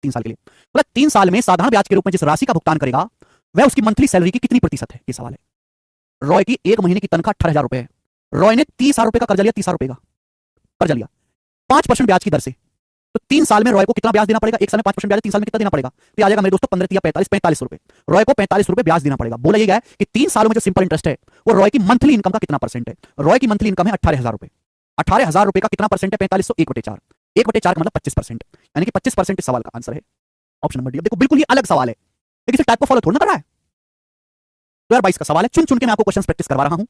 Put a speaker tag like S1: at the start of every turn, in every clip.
S1: 3 साल के लिए। बोला 3 साल में साधारण ब्याज के रूप में जिस राशि का भुगतान करेगा वह उसकी मंथली सैलरी की कितनी प्रतिशत है, ये सवाल है। रॉय की 1 महीने की तनख्वाह 18,000 रुपए है। रॉय ने 30,000 रुपए का कर्जा लिया, 30,000 रुपए का कर्जा लिया 5% ब्याज की दर से। तो 3 साल में रॉय को कितना ब्याज देना पड़ेगा? 1 साल में 5% ब्याज, 3 साल में कितना देना पड़ेगा? तो आ जाएगा मेरे दोस्तों 15 या 45 रुपए। रॉय को 45 रुपए ब्याज देना पड़ेगा। बोला यह है कि 3 सालों में जो सिंपल इंटरेस्ट है वो रॉय की मंथली इनकम का कितना परसेंट है। रॉय की मंथली इनकम है 18,000 रुपए। 18,000 रुपए का कितना परसेंट है? 4500 1/4। 1/4 का मतलब 25%, यानी कि 25% इस सवाल का आंसर है ऑप्शन नंबर डी। अब देखो बिल्कुल ही अलग सवाल है, लेकिन इस टाइप को फॉलो थोड़ा ना कर रहा है। 2022 का सवाल है, चुन चुन के मैं आपको क्वेश्चंस प्रैक्टिस करवा रहा हूं।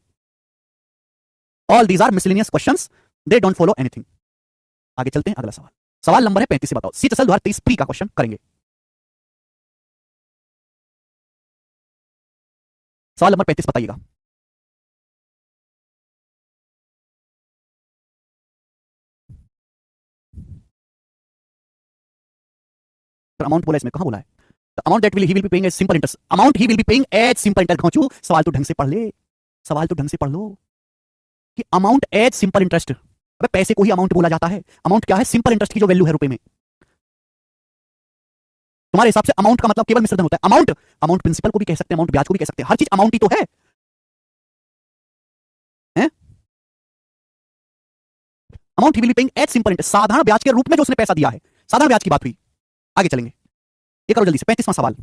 S1: All these are miscellaneous questions, they don't follow anything. आगे चलते हैं, अगला सवाल, सवाल नंबर है 35 से बताओ। सीएचएसएल 2023 प्री का क्वेश्चन करेंगे। सवाल नंबर 35 बताइएगा। अमाउंट बोला इसमें, कहां बोला है? Amount that he will be paying as simple interest. Amount he will be paying as simple interest. घोंचू, सवाल तो ढंग से पढ़ ले, सवाल तो ढंग से पढ़ लो कि अमाउंट एज सिंपल इंटरेस्ट। अबे पैसे को ही अमाउंट बोला जाता है। अमाउंट क्या है? सिंपल इंटरेस्ट की जो वैल्यू है रुपए में। तुम्हारे हिसाब से अमाउंट का मतलब केवल मिश्रधन होता है। अमाउंट, अमाउंट प्रिंसिपल को भी कह सकते हैं, अमाउंट ब्याज को भी कह सकते हैं, हर चीज अमाउंट ही तो है, हैं? Amount he will be paying as simple interest, साधारण ब्याज के रूप में जो उसने पैसा दिया है, साधारण ब्याज की बात हुई। आगे चलेंगे, ये करो जल्दी से 35वां सवाल।